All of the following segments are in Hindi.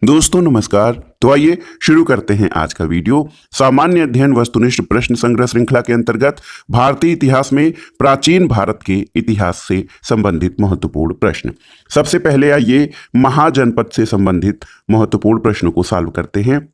दोस्तों नमस्कार। तो आइए शुरू करते हैं आज का वीडियो। सामान्य अध्ययन वस्तुनिष्ठ प्रश्न संग्रह श्रृंखला के अंतर्गत भारतीय इतिहास में प्राचीन भारत के इतिहास से संबंधित महत्वपूर्ण प्रश्न। सबसे पहले आइए महाजनपद से संबंधित महत्वपूर्ण प्रश्नों को सॉल्व करते हैं।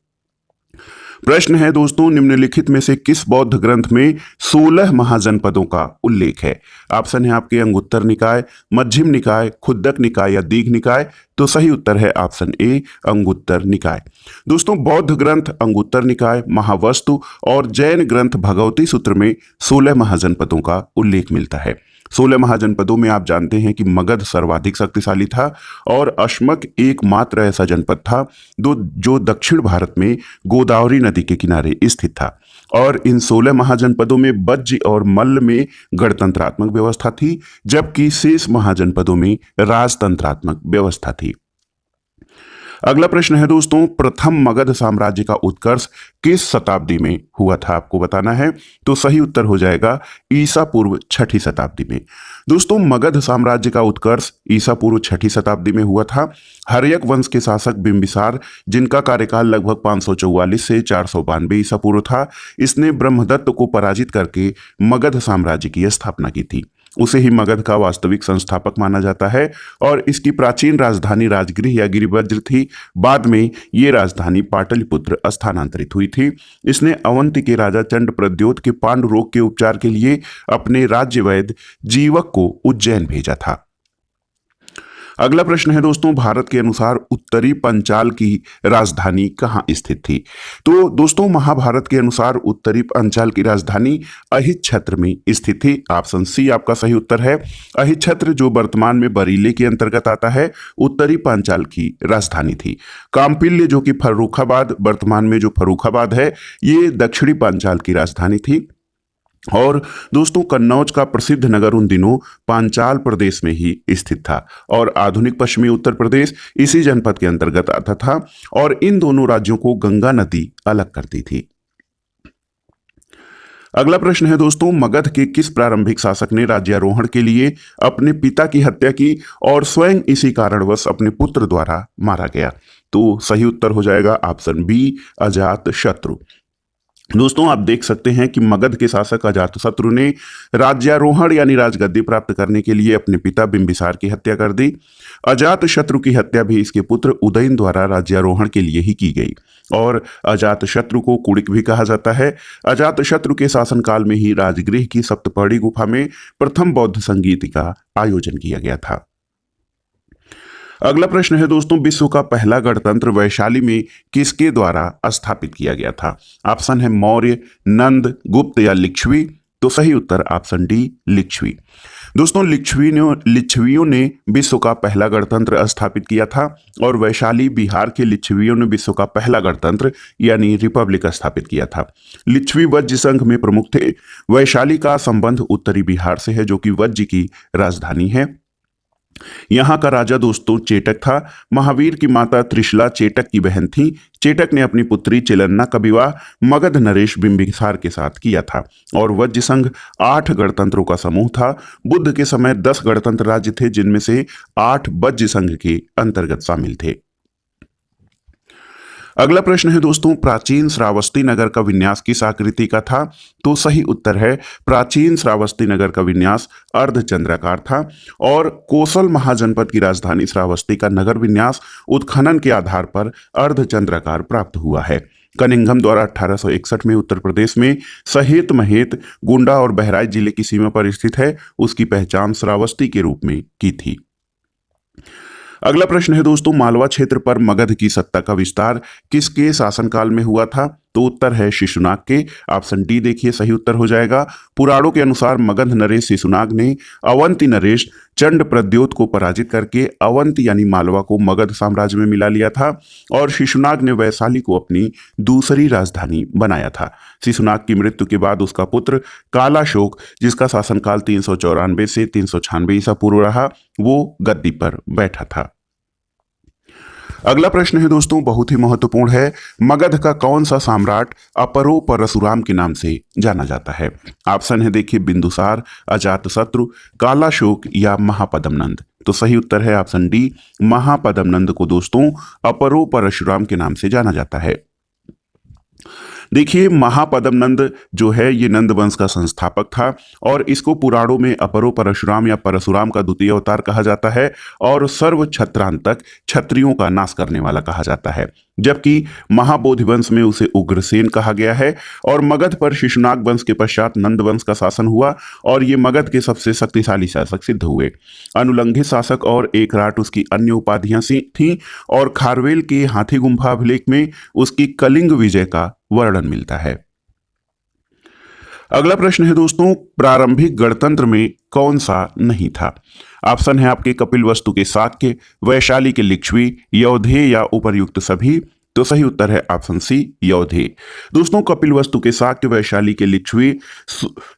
प्रश्न है दोस्तों, निम्नलिखित में से किस बौद्ध ग्रंथ में 16 महाजनपदों का उल्लेख है? ऑप्शन है आपके अंगुत्तर निकाय, मध्यम निकाय, खुद्दक निकाय या दीघ निकाय। तो सही उत्तर है ऑप्शन ए अंगुत्तर निकाय। दोस्तों बौद्ध ग्रंथ अंगुत्तर निकाय, महावस्तु और जैन ग्रंथ भगवती सूत्र में 16 महाजनपदों का उल्लेख मिलता है। 16 महाजनपदों में आप जानते हैं कि मगध सर्वाधिक शक्तिशाली था और अश्मक एकमात्र ऐसा जनपद था जो दक्षिण भारत में गोदावरी नदी के किनारे स्थित था। और इन 16 महाजनपदों में बज्ज और मल्ल में गणतंत्रात्मक व्यवस्था थी, जबकि शेष महाजनपदों में राजतंत्रात्मक व्यवस्था थी। अगला प्रश्न है दोस्तों, प्रथम मगध साम्राज्य का उत्कर्ष किस शताब्दी में हुआ था? आपको बताना है। तो सही उत्तर हो जाएगा ईसा पूर्व 6ठी शताब्दी में। दोस्तों मगध साम्राज्य का उत्कर्ष ईसा पूर्व 6ठी शताब्दी में हुआ था। हर्यक वंश के शासक बिंबिसार, जिनका कार्यकाल लगभग 544 से 492 ईसा पूर्व था, इसने ब्रह्मदत्त को पराजित करके मगध साम्राज्य की स्थापना की थी। उसे ही मगध का वास्तविक संस्थापक माना जाता है और इसकी प्राचीन राजधानी राजगृह या गिरिवज्र थी। बाद में ये राजधानी पाटलिपुत्र स्थानांतरित हुई थी। इसने अवंती के राजा चंड प्रद्योत के पांडु रोग के उपचार के लिए अपने राज्य वैद्य जीवक को उज्जैन भेजा था। अगला प्रश्न है दोस्तों, भारत के अनुसार उत्तरी पंचाल की राजधानी कहाँ स्थित थी? तो दोस्तों महाभारत के अनुसार उत्तरी पंचाल की राजधानी अहिच्छत्र में स्थित थी। ऑप्शन सी आपका सही उत्तर है। अहिच्छत्र जो वर्तमान में बरीले के अंतर्गत आता है, उत्तरी पंचाल की राजधानी थी। काम्पिल्य जो कि फर्रुखाबाद, वर्तमान में जो फर्रुखाबाद है, ये दक्षिणी पंचाल की राजधानी थी। और दोस्तों कन्नौज का प्रसिद्ध नगर उन दिनों पांचाल प्रदेश में ही स्थित था और आधुनिक पश्चिमी उत्तर प्रदेश इसी जनपद के अंतर्गत आता था और इन दोनों राज्यों को गंगा नदी अलग करती थी। अगला प्रश्न है दोस्तों, मगध के किस प्रारंभिक शासक ने राज्यारोहण के लिए अपने पिता की हत्या की और स्वयं इसी कारणवश अपने पुत्र द्वारा मारा गया? तो सही उत्तर हो जाएगा ऑप्शन बी अजातशत्रु। दोस्तों आप देख सकते हैं कि मगध के शासक अजातशत्रु ने राज्यारोहण यानी राजगद्दी प्राप्त करने के लिए अपने पिता बिंबिसार की हत्या कर दी। अजातशत्रु की हत्या भी इसके पुत्र उदयन द्वारा राज्यारोहण के लिए ही की गई और अजातशत्रु को कुणिक भी कहा जाता है। अजातशत्रु के शासनकाल में ही राजगृह की सप्तपर्णी गुफा में प्रथम बौद्ध संगीत का आयोजन किया गया था। अगला प्रश्न है दोस्तों, विश्व का पहला गणतंत्र वैशाली में किसके द्वारा स्थापित किया गया था? ऑप्शन है मौर्य, नंद, गुप्त या लिच्छवी। तो सही उत्तर ऑप्शन डी लिच्छवी। दोस्तों लिच्छवियों ने विश्व का पहला गणतंत्र स्थापित किया था और वैशाली बिहार के लिच्छवियों ने विश्व का पहला गणतंत्र यानी रिपब्लिक स्थापित किया था। लिच्छवी वज्र संघ में प्रमुख थे। वैशाली का संबंध उत्तरी बिहार से है जो कि वज्र की राजधानी है। यहाँ का राजा दोस्तों चेटक था। महावीर की माता त्रिशला चेटक की बहन थी। चेटक ने अपनी पुत्री चिलन्ना का विवाह मगध नरेश बिंबिसार के साथ किया था और वज्र संघ 8 गणतंत्रों का समूह था। बुद्ध के समय 10 गणतंत्र राज्य थे जिनमें से 8 वज्र संघ के अंतर्गत शामिल थे। अगला प्रश्न है दोस्तों, प्राचीन श्रावस्ती नगर का विन्यास किस आकृति का था? तो सही उत्तर है प्राचीन श्रावस्ती नगर का विन्यास अर्धचंद्राकार था और कोसल महाजनपद की राजधानी श्रावस्ती का नगर विन्यास उत्खनन के आधार पर अर्धचंद्राकार प्राप्त हुआ है। कनिंघम द्वारा 1861 में उत्तर प्रदेश में सहेत महेत, गोंडा और बहराइच जिले की सीमा पर स्थित है। उसकी पहचान श्रावस्ती के रूप में की थी। अगला प्रश्न है दोस्तों, मालवा क्षेत्र पर मगध की सत्ता का विस्तार किसके शासनकाल में हुआ था? तो उत्तर है शिशुनाग के। ऑप्शन डी देखिए सही उत्तर हो जाएगा। पुराणों के अनुसार मगध नरेश शिशुनाग ने अवंती नरेश चंड प्रद्योत को पराजित करके अवंती यानी मालवा को मगध साम्राज्य में मिला लिया था और शिशुनाग ने वैशाली को अपनी दूसरी राजधानी बनाया था। शिशुनाग की मृत्यु के बाद उसका पुत्र कालाशोक, जिसका शासनकाल 394 से 396 ईसा पूर्व रहा, वो गद्दी पर बैठा था। अगला प्रश्न है दोस्तों, बहुत ही महत्वपूर्ण है। मगध का कौन सा सम्राट अपरो परशुराम के नाम से जाना जाता है? ऑप्शन है देखिए, बिंदुसार, अजातशत्रु, कालाशोक या महापद्मनंद। तो सही उत्तर है ऑप्शन डी, महापद्मनंद को दोस्तों अपरो परशुराम के नाम से जाना जाता है। देखिए, महापद्मनंद जो है ये नंद वंश का संस्थापक था और इसको पुराणों में अपरो परशुराम या परशुराम का द्वितीय अवतार कहा जाता है और सर्व क्षत्रांतक, क्षत्रियों का नाश करने वाला कहा जाता है। जबकि महाबोधि वंश में उसे उग्रसेन कहा गया है और मगध पर शिशुनाग वंश के पश्चात नंद वंश का शासन हुआ और ये मगध के सबसे शक्तिशाली शासक सिद्ध हुए। अनुलंघित शासक और एकराट उसकी अन्य उपाधियां थीं और खारवेल के हाथी गुम्फा अभिलेख में उसकी कलिंग विजय का वर्णन मिलता है। अगला प्रश्न है दोस्तों, प्रारंभिक गणतंत्र में कौन सा नहीं था? ऑप्शन है आपके कपिलवस्तु के शाक्य, वैशाली के लिच्छवी, यौधेय या उपर्युक्त सभी। तो सही उत्तर है ऑप्शन सी, यौधेय। दोस्तों, कपिलवस्तु के शाक्य, वैशाली के लिच्छवी,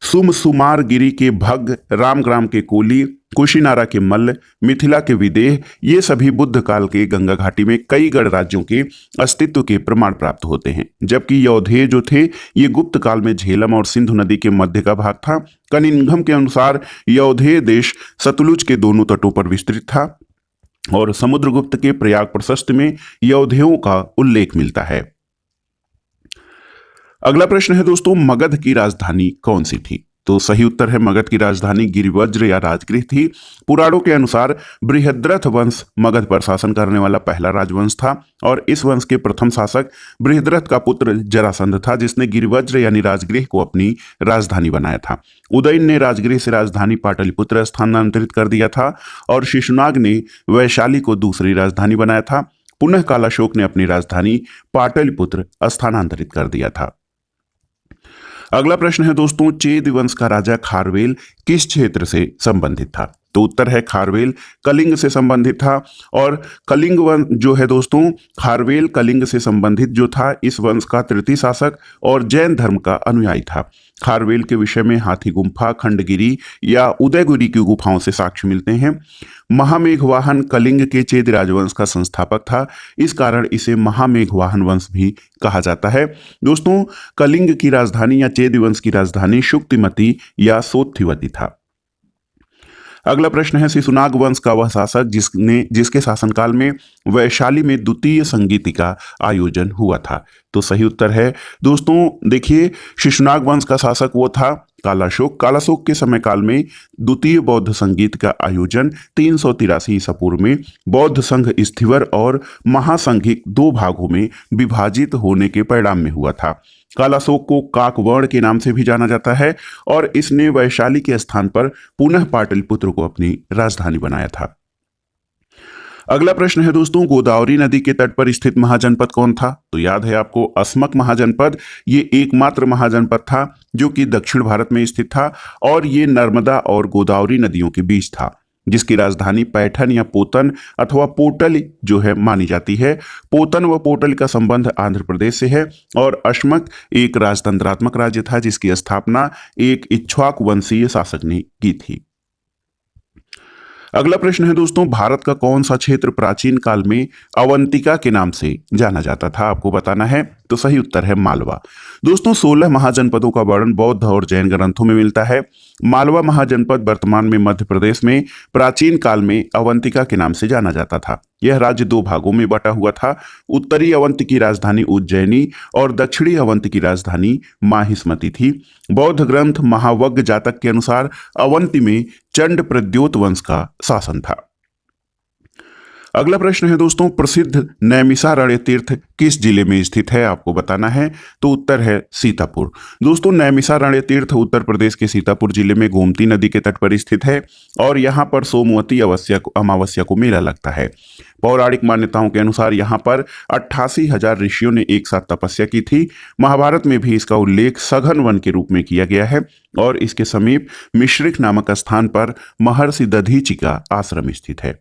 सुमसुमारगिरी के भग्ग, रामग्राम के कोली, कुशीनारा के मल्ल, मिथिला के विदेह, ये सभी बुद्ध काल के गंगा घाटी में कई गढ़ राज्यों के अस्तित्व के प्रमाण प्राप्त होते हैं। जबकि यौधेय जो थे ये गुप्त काल में झेलम और सिंधु नदी के मध्य का भाग था। कनिंघम के अनुसार यौधेय देश सतलुज के दोनों तटों पर विस्तृत था और समुद्रगुप्त के प्रयाग प्रशस्त में यौधेयों का उल्लेख मिलता है। अगला प्रश्न है दोस्तों, मगध की राजधानी कौन सी थी? तो सही उत्तर है मगध की राजधानी गिरिवज्र या राजगृह थी। पुराणों के अनुसार बृहद्रथ वंश मगध पर शासन करने वाला पहला राजवंश था और इस वंश के प्रथम शासक बृहद्रथ का पुत्र जरासंध था, जिसने गिरिवज्र यानी राजगृह को अपनी राजधानी बनाया था। उदयन ने राजगृह से राजधानी पाटलिपुत्र स्थानांतरित कर दिया था और शिशुनाग ने वैशाली को दूसरी राजधानी बनाया था। पुनः कालाशोक ने अपनी राजधानी पाटलिपुत्र स्थानांतरित कर दिया था। अगला प्रश्न है दोस्तों, चेद वंश का राजा खारवेल किस क्षेत्र से संबंधित था? तो उत्तर है खारवेल कलिंग से संबंधित था और कलिंग वंश जो है दोस्तों, खारवेल कलिंग से संबंधित जो था, इस वंश का तृतीय शासक और जैन धर्म का अनुयायी था। खारवेल के विषय में हाथी गुम्फा, खंडगिरी या उदयगिरी की गुफाओं से साक्ष्य मिलते हैं। महामेघवाहन कलिंग के चेद राजवंश का संस्थापक था, इस कारण इसे महामेघवाहन वंश भी कहा जाता है। दोस्तों, कलिंग की राजधानी या चेद वंश की राजधानी शुक्तिमती या सोत्थिवती था। अगला प्रश्न है, शिशुनाग वंश का वह शासक जिसके शासनकाल में वैशाली में द्वितीय संगीति का आयोजन हुआ था। तो सही उत्तर है दोस्तों, देखिए, शिशुनाग वंश का शासक वो था कालाशोक। कालाशोक के समय काल में द्वितीय बौद्ध संगीत का आयोजन 383 ईसा पूर्व में बौद्ध संघ स्थिवर और महासंघिक दो भागों में विभाजित होने के परिणाम में हुआ था। कालाशोक को काकवर्ण के नाम से भी जाना जाता है और इसने वैशाली के स्थान पर पुनः पाटलिपुत्र को अपनी राजधानी बनाया था। अगला प्रश्न है दोस्तों, गोदावरी नदी के तट पर स्थित महाजनपद कौन था? तो याद है आपको, अस्मक महाजनपद ये एकमात्र महाजनपद था जो कि दक्षिण भारत में स्थित था और ये नर्मदा और गोदावरी नदियों के बीच था, जिसकी राजधानी पैठन या पोतन अथवा पोटल जो है मानी जाती है। पोतन व पोटल का संबंध आंध्र प्रदेश से है और अस्मक एक राजतंत्रात्मक राज्य था जिसकी स्थापना एक इक्ष्वाकु वंशीय शासक ने की थी। अगला प्रश्न है दोस्तों, भारत का कौन सा क्षेत्र प्राचीन काल में अवंतिका के नाम से जाना जाता था? आपको बताना है। तो सही उत्तर है मालवा। दोस्तों, 16 महाजनपदों का वर्णन बौद्ध और जैन ग्रंथों में मिलता है। मालवा महाजनपद वर्तमान में मध्य प्रदेश में प्राचीन काल में अवंतिका के नाम से जाना जाता था। यह राज्य दो भागों में बटा हुआ था। उत्तरी अवंती की राजधानी उज्जैनी और दक्षिणी अवंती की राजधानी माहिष्मती थी। बौद्ध ग्रंथ महावग्ग जातक के अनुसार अवंती में चंड प्रद्योत वंश का शासन था। अगला प्रश्न है दोस्तों, प्रसिद्ध नैमिषारण्य तीर्थ किस जिले में स्थित है? आपको बताना है। तो उत्तर है सीतापुर। दोस्तों, नैमिषारण्य तीर्थ उत्तर प्रदेश के सीतापुर जिले में गोमती नदी के तट पर स्थित है और यहाँ पर सोमवती अमावस्या को मेला लगता है। पौराणिक मान्यताओं के अनुसार यहाँ पर 88,000 ऋषियों ने एक साथ तपस्या की थी। महाभारत में भी इसका उल्लेख सघन वन के रूप में किया गया है और इसके समीप मिश्रिक नामक स्थान पर महर्षि दधीचि का आश्रम स्थित है।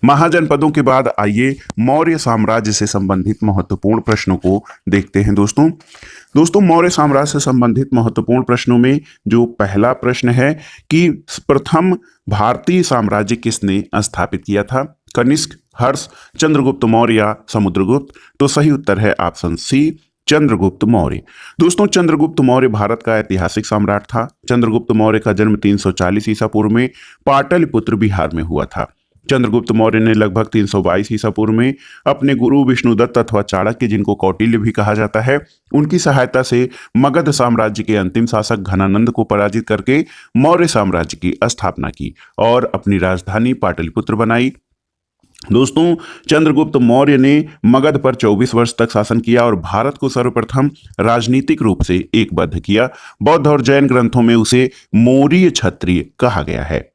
महाजनपदों के बाद आइए मौर्य साम्राज्य से संबंधित महत्वपूर्ण प्रश्नों को देखते हैं। दोस्तों, मौर्य साम्राज्य से संबंधित महत्वपूर्ण प्रश्नों में जो पहला प्रश्न है कि प्रथम भारतीय साम्राज्य किसने स्थापित किया था? कनिष्क, हर्ष, चंद्रगुप्त मौर्य या समुद्रगुप्त? तो सही उत्तर है ऑप्शन सी, चंद्रगुप्त मौर्य। दोस्तों, चंद्रगुप्त मौर्य भारत का ऐतिहासिक सम्राट था। चंद्रगुप्त मौर्य का जन्म 340 ईसा पूर्व में पाटलिपुत्र बिहार में हुआ था। चंद्रगुप्त मौर्य ने लगभग 322 ईसा पूर्व में अपने गुरु विष्णुदत्त अथवा चाणक्य, जिनको कौटिल्य भी कहा जाता है, उनकी सहायता से मगध साम्राज्य के अंतिम शासक घनानंद को पराजित करके मौर्य साम्राज्य की स्थापना की और अपनी राजधानी पाटलिपुत्र बनाई। दोस्तों, चंद्रगुप्त मौर्य ने मगध पर 24 वर्ष तक शासन किया और भारत को सर्वप्रथम राजनीतिक रूप से एकबद्ध किया। बौद्ध और जैन ग्रंथों में उसे मौर्य क्षत्रिय कहा गया है।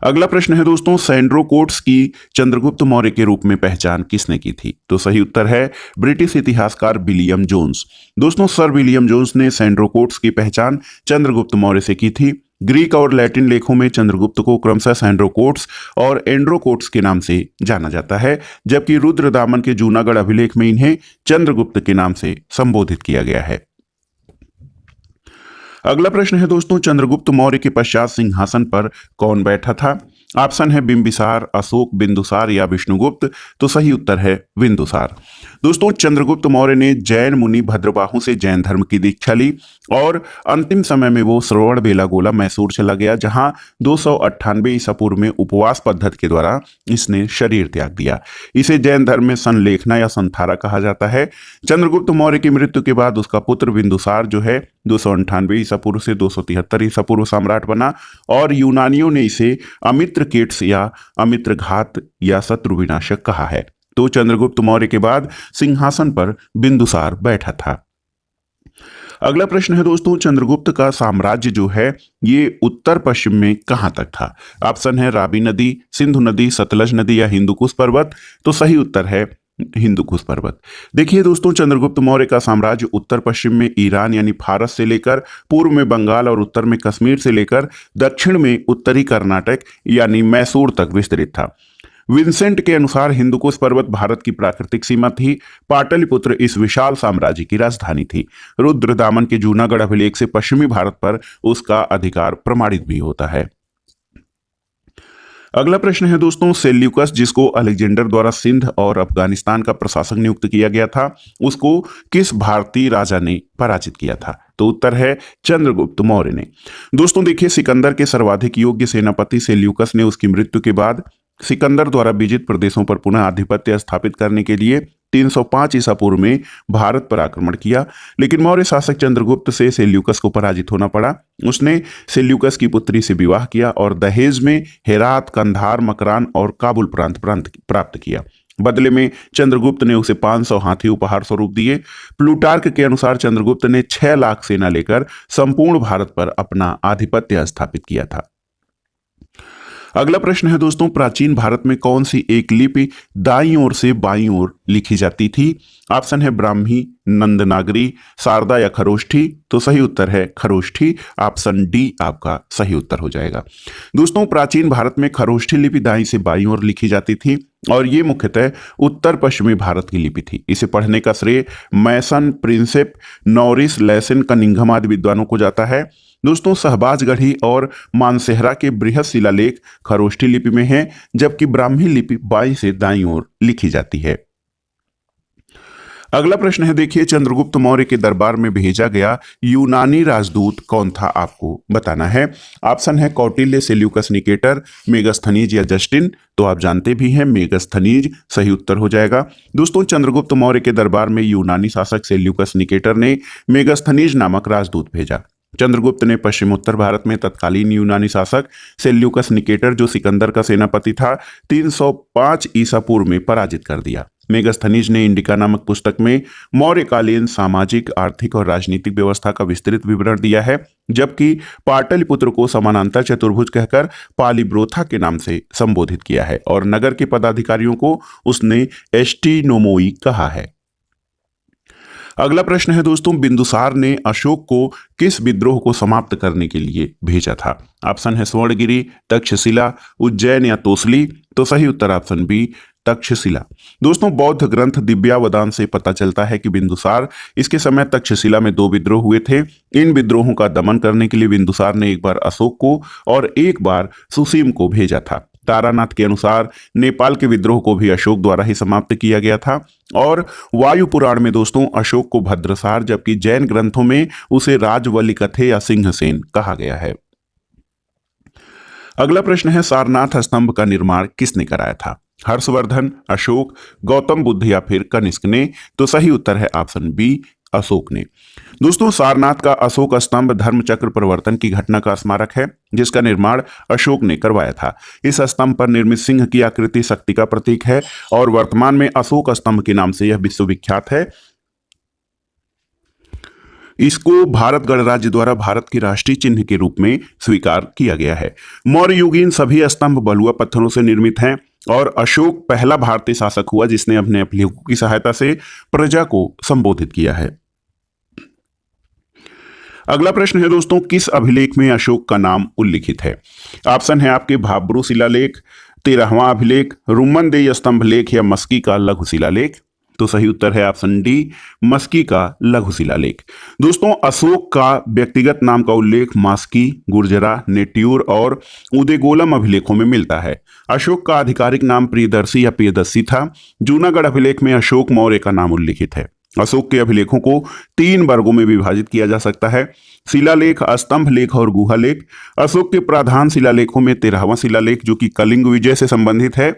अगला प्रश्न है दोस्तों, सैंड्रोकोट्स की चंद्रगुप्त मौर्य के रूप में पहचान किसने की थी? तो सही उत्तर है ब्रिटिश इतिहासकार विलियम जोन्स। दोस्तों, सर विलियम जोन्स ने सैंड्रोकोट्स की पहचान चंद्रगुप्त मौर्य से की थी। ग्रीक और लैटिन लेखों में चंद्रगुप्त को क्रमशः सैंड्रोकोट्स और एंड्रोकोट्स के नाम से जाना जाता है, जबकि रुद्रदामन के जूनागढ़ अभिलेख में इन्हें चंद्रगुप्त के नाम से संबोधित किया गया है। अगला प्रश्न है दोस्तों, चंद्रगुप्त मौर्य के पश्चात सिंहासन पर कौन बैठा था? ऑप्शन है बिंबिसार, अशोक, बिंदुसार या विष्णुगुप्त। तो सही उत्तर है बिंदुसार। दोस्तों, चंद्रगुप्त मौर्य ने जैन मुनि भद्रबाहु से जैन धर्म की दीक्षा ली और अंतिम समय में वो श्रवण बेलागोला मैसूर चला गया, जहां 298 ईसा पूर्व में उपवास पद्धति के द्वारा इसने शरीर त्याग दिया। इसे जैन धर्म में संलेखना या संथारा कहा जाता है। चंद्रगुप्त मौर्य की मृत्यु के बाद उसका पुत्र बिंदुसार जो है 298 ईसा पूर्व से 273 ईसा पूर्व सम्राट बना और यूनानियों ने इसे अमित्रकेट्स या अमित्रघात या शत्रु विनाशक कहा है। तो चंद्रगुप्त मौर्य के बाद सिंहासन पर बिंदुसार बैठा था। अगला प्रश्न है दोस्तों, चंद्रगुप्त का साम्राज्य जो है ये उत्तर पश्चिम में कहां तक था? ऑप्शन है रावी नदी, सिंधु नदी, सतलज नदी या हिंदुकुश पर्वत। तो सही उत्तर है हिंदुकुश पर्वत। देखिए दोस्तों, चंद्रगुप्त मौर्य का साम्राज्य उत्तर पश्चिम में ईरान यानी फारस से लेकर पूर्व में बंगाल और उत्तर में कश्मीर से लेकर दक्षिण में उत्तरी कर्नाटक यानी मैसूर तक विस्तृत था। विंसेंट के अनुसार हिंदुकुश पर्वत भारत की प्राकृतिक सीमा थी। पाटलिपुत्र इस विशाल साम्राज्य की राजधानी थी। रुद्रदामन के जूनागढ़ अभिलेख से पश्चिमी भारत पर उसका अधिकार प्रमाणित भी होता है। अगला प्रश्न है दोस्तों, सेल्यूकस जिसको अलेक्जेंडर द्वारा सिंध और अफगानिस्तान का प्रशासक नियुक्त किया गया था, उसको किस भारतीय राजा ने पराजित किया था? तो उत्तर है चंद्रगुप्त मौर्य ने। दोस्तों देखिए, सिकंदर के सर्वाधिक योग्य सेनापति सेल्यूकस ने उसकी मृत्यु के बाद सिकंदर द्वारा विजित प्रदेशों पर पुनः आधिपत्य स्थापित करने के लिए 305 ईसा पूर्व में भारत पर आक्रमण किया, लेकिन मौर्य शासक चंद्रगुप्त से सेल्यूकस को पराजित होना पड़ा। उसने सेल्यूकस की पुत्री से विवाह किया और दहेज में हेरात, कंधार, मकरान और काबुल प्रांत प्राप्त किया। बदले में चंद्रगुप्त ने उसे 500 हाथी उपहार स्वरूप दिए। प्लूटार्क के अनुसार चंद्रगुप्त ने 6 लाख सेना लेकर संपूर्ण भारत पर अपना आधिपत्य स्थापित किया था। अगला प्रश्न है दोस्तों, प्राचीन भारत में कौन सी एक लिपि दाईं ओर से बाईं ओर लिखी जाती थी? ऑप्शन है ब्राह्मी, नंदनागरी, शारदा या खरोष्ठी। तो सही उत्तर है खरोष्ठी। ऑप्शन डी आपका सही उत्तर हो जाएगा। दोस्तों, प्राचीन भारत में खरोष्ठी लिपि दाईं से बाईं ओर लिखी जाती थी और ये मुख्यतः उत्तर पश्चिमी भारत की लिपि थी। इसे पढ़ने का श्रेय मैसन, प्रिंसेप, नॉरिस, लेसन, कनिंघम आदि विद्वानों को जाता है। दोस्तों, शहबाजगढ़ी और मानसेहरा के बृहद शिलालेख खरोष्ठी लिपि में हैं, जबकि ब्राह्मी लिपि बाईं से दाईं ओर लिखी जाती है। अगला प्रश्न है, देखिए, चंद्रगुप्त मौर्य के दरबार में भेजा गया यूनानी राजदूत कौन था? आपको बताना है। ऑप्शन है कौटिल्य, सेल्यूकस निकेटर, मेगस्थनीज या जस्टिन। तो आप जानते भी हैं मेगस्थनीज सही उत्तर हो जाएगा। दोस्तों, चंद्रगुप्त मौर्य के दरबार में यूनानी शासक सेल्यूकस निकेटर ने मेगस्थनीज नामक राजदूत भेजा। चंद्रगुप्त ने पश्चिम उत्तर भारत में तत्कालीन यूनानी शासक सेल्यूकस निकेटर, जो सिकंदर का सेनापति था, 305 ईसा पूर्व में पराजित कर दिया। मेगस्थनीज ने इंडिका नामक पुस्तक में मौर्यकालीन सामाजिक, आर्थिक और राजनीतिक व्यवस्था का विस्तृत विवरण दिया है, जबकि पाटलिपुत्र को समानांतर चतुर्भुज कहकर पालिब्रोथा के नाम से संबोधित किया है और नगर के पदाधिकारियों को उसने एस्टिनोमोई कहा है। अगला प्रश्न है दोस्तों, बिंदुसार ने अशोक को किस विद्रोह को समाप्त करने के लिए भेजा था? ऑप्शन है स्वर्णगिरी, तक्षशिला, उज्जैन या तोसली। तो सही उत्तर ऑप्शन बी तक्षशिला। दोस्तों, बौद्ध ग्रंथ दिव्यावदान से पता चलता है कि बिंदुसार इसके समय तक्षशिला में 2 विद्रोह हुए थे। इन विद्रोहों का दमन करने के लिए बिंदुसार ने एक बार अशोक को और एक बार सुसीम को भेजा था। तारानाथ के अनुसार नेपाल के विद्रोह को भी अशोक द्वारा ही समाप्त किया गया था। और वायु पुराण में दोस्तों अशोक को भद्रसार, जबकि जैन ग्रंथों में उसे राजवलिकथे या सिंहसेन कहा गया है। अगला प्रश्न है, सारनाथ स्तंभ का निर्माण किसने कराया था? हर्षवर्धन, अशोक, गौतम बुद्ध या फिर कनिष्क ने? तो सही उत्तर है ऑप्शन बी, अशोक ने। दोस्तों सारनाथ का अशोक स्तंभ धर्मचक्र परिवर्तन की घटना का स्मारक है, जिसका निर्माण अशोक ने करवाया था। इस स्तंभ पर निर्मित सिंह की आकृति शक्ति का प्रतीक है और वर्तमान में अशोक स्तंभ के नाम से यह विश्वविख्यात है। इसको भारत गणराज्य द्वारा भारत के राष्ट्रीय चिन्ह के रूप में स्वीकार किया गया है। मौर्य युगीन सभी स्तंभ बलुआ पत्थरों से निर्मित हैं और अशोक पहला भारतीय शासक हुआ जिसने अपने अभिलेखों की सहायता से प्रजा को संबोधित किया है। अगला प्रश्न है दोस्तों, किस अभिलेख में अशोक का नाम उल्लिखित है? ऑप्शन है आपके भाब्रू शिलालेख, 13वां अभिलेख, रुमनदेई स्तंभ लेख या मस्की का लघु शिलालेख? तो सही उत्तर है ऑप्शन डी, मस्की का लघु शिलालेख। दोस्तों अशोक का व्यक्तिगत नाम का उल्लेख मास्की, गुर्जरा, नेट्यूर और उदेगोलम अभिलेखों में मिलता है। अशोक का आधिकारिक नाम प्रियदर्शी या प्रियदर्शी था। जूनागढ़ अभिलेख में अशोक मौर्य का नाम उल्लिखित है। अशोक के अभिलेखों को 3 वर्गों में विभाजित किया जा सकता है, शिलालेख, स्तंभ लेख और गुहा लेख। अशोक के प्रधान शिलालेखों में 13वां शिलालेख जो कि कलिंग विजय से संबंधित है,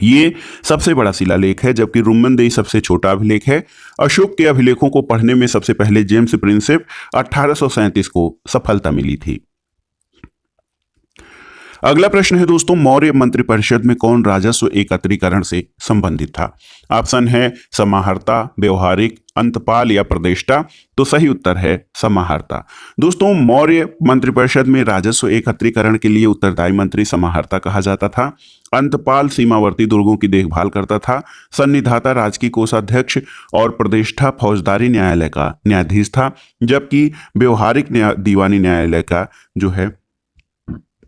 ये सबसे बड़ा शिलालेख है, जबकि रुमनदेई सबसे छोटा अभिलेख है। अशोक के अभिलेखों को पढ़ने में सबसे पहले जेम्स प्रिंसेप 1837 को सफलता मिली थी। अगला प्रश्न है दोस्तों, मौर्य मंत्रिपरिषद में कौन राजस्व एकत्रीकरण से संबंधित था? ऑप्शन है समाहर्ता, व्यवहारिक, अंतपाल या प्रदेष्टा? तो सही उत्तर है समाहर्ता। दोस्तों मौर्य मंत्रिपरिषद में राजस्व एकत्रीकरण के लिए उत्तरदायी मंत्री समाहर्ता कहा जाता था। अंतपाल सीमावर्ती दुर्गों की देखभाल करता था। सन्निधाता राजकीय कोषाध्यक्ष और प्रदेष्टा फौजदारी न्यायालय का न्यायाधीश था, जबकि व्यवहारिक दीवानी न्यायालय का जो है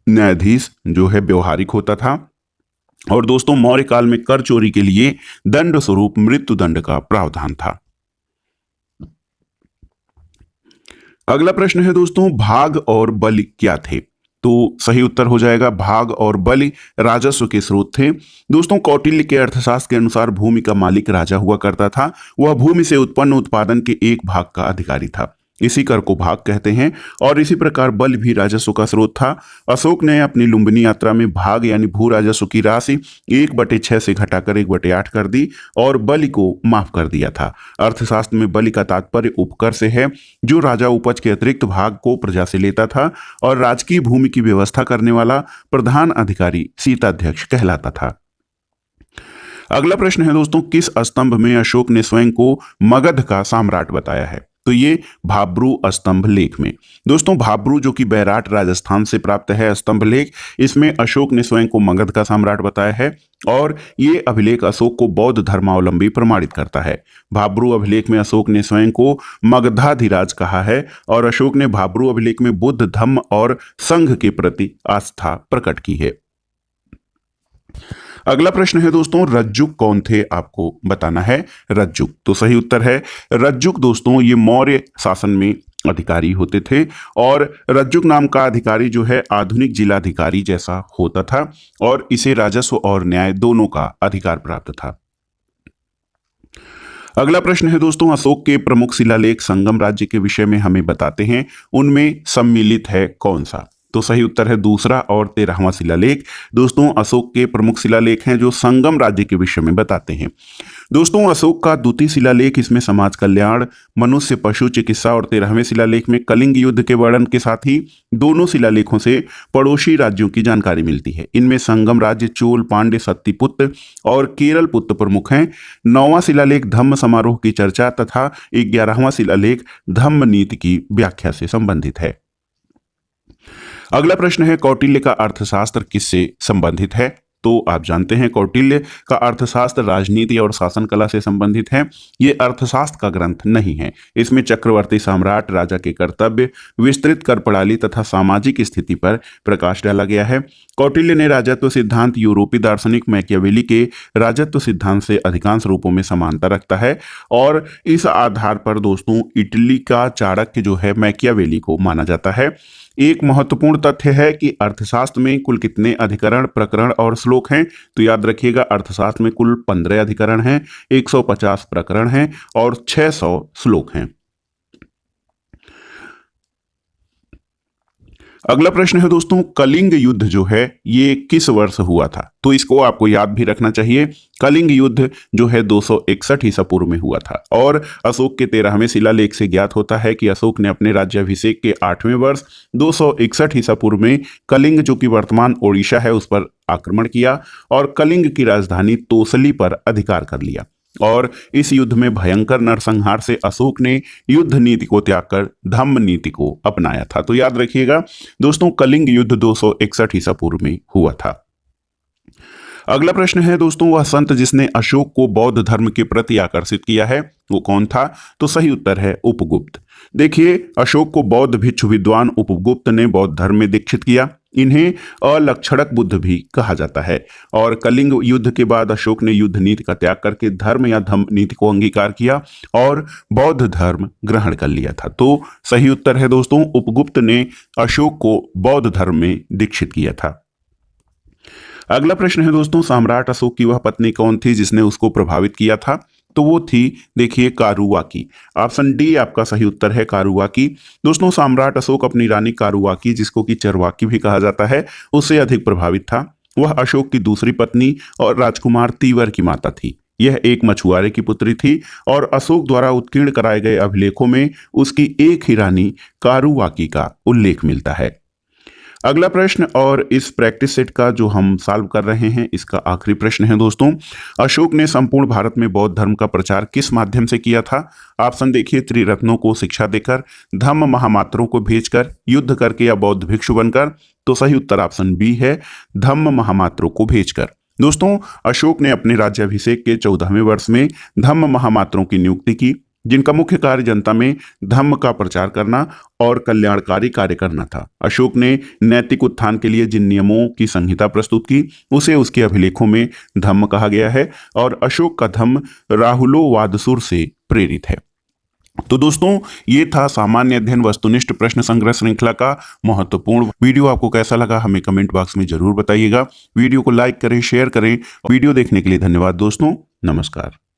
न्यायाधीश जो है व्यवहारिक होता था। और दोस्तों मौर्य काल में कर चोरी के लिए दंड स्वरूप मृत्युदंड का प्रावधान था। अगला प्रश्न है दोस्तों, भाग और बलि क्या थे? तो सही उत्तर हो जाएगा भाग और बलि राजस्व के स्रोत थे। दोस्तों कौटिल्य के अर्थशास्त्र के अनुसार भूमि का मालिक राजा हुआ करता था। वह भूमि से उत्पन्न उत्पादन के एक भाग का अधिकारी था, इसी कर को भाग कहते हैं। और इसी प्रकार बलि भी राजस्व का स्रोत था। अशोक ने अपनी लुम्बिनी यात्रा में भाग यानी भू राजस्व की राशि 1/6 से घटाकर 1/8 कर दी और बलि को माफ कर दिया था। अर्थशास्त्र में बलि का तात्पर्य उपकर से है, जो राजा उपज के अतिरिक्त भाग को प्रजा से लेता था और राजकीय भूमि की व्यवस्था करने वाला प्रधान अधिकारी शीताध्यक्ष कहलाता था। अगला प्रश्न है दोस्तों, किस स्तंभ में अशोक ने स्वयं को मगध का सम्राट बताया है? तो ये भाब्रू स्तंभ लेख में। दोस्तों भाब्रू जो कि बैराट राजस्थान से प्राप्त है स्तंभ लेख, इसमें अशोक ने स्वयं को मगध का सम्राट बताया है और ये अभिलेख अशोक को बौद्ध धर्मावलंबी प्रमाणित करता है। भाब्रू अभिलेख में अशोक ने स्वयं को मगधाधिराज कहा है और अशोक ने भाब्रू अभिलेख में बुद्ध धम्म और संघ के प्रति आस्था प्रकट की है। अगला प्रश्न है दोस्तों, रज्जुक कौन थे? आपको बताना है रज्जुक। तो सही उत्तर है रज्जुक। दोस्तों ये मौर्य शासन में अधिकारी होते थे और रज्जुक नाम का अधिकारी जो है आधुनिक जिलाधिकारी जैसा होता था और इसे राजस्व और न्याय दोनों का अधिकार प्राप्त था। अगला प्रश्न है दोस्तों, अशोक के प्रमुख शिलालेख संगम राज्य के विषय में हमें बताते हैं, उनमें सम्मिलित है कौन सा? तो सही उत्तर है दूसरा और 13वां शिलालेख। दोस्तों अशोक के प्रमुख शिलालेख हैं जो संगम राज्य के विषय में बताते हैं। दोस्तों अशोक का द्वितीय शिलालेख, इसमें समाज कल्याण, मनुष्य पशु चिकित्सा और 13वें शिलालेख में कलिंग युद्ध के वर्णन के साथ ही दोनों शिलालेखों से पड़ोसी राज्यों की जानकारी मिलती है। इनमें संगम राज्य, चोल, पांड्य, सत्तिपुत्र और केरल पुत्र प्रमुख हैं। 9वां शिलालेख धम्म समारोह की चर्चा तथा 11वां शिलालेख धम्म नीति की व्याख्या से संबंधित है। अगला प्रश्न है, कौटिल्य का अर्थशास्त्र किससे संबंधित है? तो आप जानते हैं कौटिल्य का अर्थशास्त्र राजनीति और शासन कला से संबंधित है। ये अर्थशास्त्र का ग्रंथ नहीं है। इसमें चक्रवर्ती सम्राट, राजा के कर्तव्य, विस्तृत कर प्रणाली तथा सामाजिक स्थिति पर प्रकाश डाला गया है। कौटिल्य ने राजत्व सिद्धांत यूरोपीय दार्शनिक मैकियावेली के राजत्व सिद्धांत से अधिकांश रूपों में समानता रखता है और इस आधार पर दोस्तों इटली का चाणक्य जो है मैकियावेली को माना जाता है। एक महत्वपूर्ण तथ्य है कि अर्थशास्त्र में कुल कितने अधिकरण, प्रकरण और श्लोक हैं, तो याद रखिएगा अर्थशास्त्र में कुल 15 अधिकरण हैं, 150 प्रकरण हैं और 600 श्लोक हैं। अगला प्रश्न है दोस्तों, कलिंग युद्ध जो है ये किस वर्ष हुआ था? तो इसको आपको याद भी रखना चाहिए। कलिंग युद्ध जो है 261 ईसा पूर्व में हुआ था और अशोक के 13वें शिलालेख से ज्ञात होता है कि अशोक ने अपने राज्याभिषेक के 8वें वर्ष 261 ईसा पूर्व में कलिंग जो कि वर्तमान ओडिशा है उस पर आक्रमण किया और कलिंग की राजधानी तोसली पर अधिकार कर लिया। और इस युद्ध में भयंकर नरसंहार से अशोक ने युद्ध नीति को त्याग कर धम्म नीति को अपनाया था। तो याद रखिएगा दोस्तों कलिंग युद्ध 261 ईसा पूर्व में हुआ था। अगला प्रश्न है दोस्तों, वह संत जिसने अशोक को बौद्ध धर्म के प्रति आकर्षित किया है वो कौन था? तो सही उत्तर है उपगुप्त। देखिए अशोक को बौद्ध भिक्षु विद्वान उपगुप्त ने बौद्ध धर्म में दीक्षित किया। इन्हें अलक्षणक बुद्ध भी कहा जाता है और कलिंग युद्ध के बाद अशोक ने युद्ध नीति का त्याग करके धर्म या धम्म नीति को अंगीकार किया और बौद्ध धर्म ग्रहण कर लिया था। तो सही उत्तर है दोस्तों उपगुप्त ने अशोक को बौद्ध धर्म में दीक्षित किया था। अगला प्रश्न है दोस्तों, सम्राट अशोक की वह पत्नी कौन थी जिसने उसको प्रभावित किया था? तो वो थी देखिए कारुवाकी। ऑप्शन डी आपका सही उत्तर है कारुवाकी। दोस्तों सम्राट अशोक अपनी रानी कारुवाकी जिसको कि चरवाकी भी कहा जाता है उससे अधिक प्रभावित था। वह अशोक की दूसरी पत्नी और राजकुमार तीवर की माता थी। यह एक मछुआरे की पुत्री थी और अशोक द्वारा उत्कीर्ण कराए गए अभिलेखों में उसकी एक ही रानी कारुवाकी का उल्लेख मिलता है। अगला प्रश्न और इस प्रैक्टिस सेट का जो हम सॉल्व कर रहे हैं इसका आखिरी प्रश्न है दोस्तों, अशोक ने संपूर्ण भारत में बौद्ध धर्म का प्रचार किस माध्यम से किया था? ऑप्शन देखिए, त्रिरत्नों को शिक्षा देकर, धम्म महामात्रों को भेजकर, युद्ध करके या बौद्ध भिक्षु बनकर। तो सही उत्तर ऑप्शन बी है, धम्म महामात्रों को भेजकर। दोस्तों अशोक ने अपने राज्याभिषेक के 14वें वर्ष में धम्म महामात्रों की नियुक्ति की जिनका मुख्य कार्य जनता में धम्म का प्रचार करना और कल्याणकारी कार्य करना था। अशोक ने नैतिक उत्थान के लिए जिन नियमों की संहिता प्रस्तुत की उसे उसके अभिलेखों में धम्म कहा गया है और अशोक का धम्म राहुलोवादसुर से प्रेरित है। तो दोस्तों ये था सामान्य अध्ययन वस्तुनिष्ठ प्रश्न संग्रह श्रृंखला का महत्वपूर्ण वीडियो। आपको कैसा लगा हमें कमेंट बॉक्स में जरूर बताइएगा। वीडियो को लाइक करें, शेयर करें। वीडियो देखने के लिए धन्यवाद दोस्तों। नमस्कार।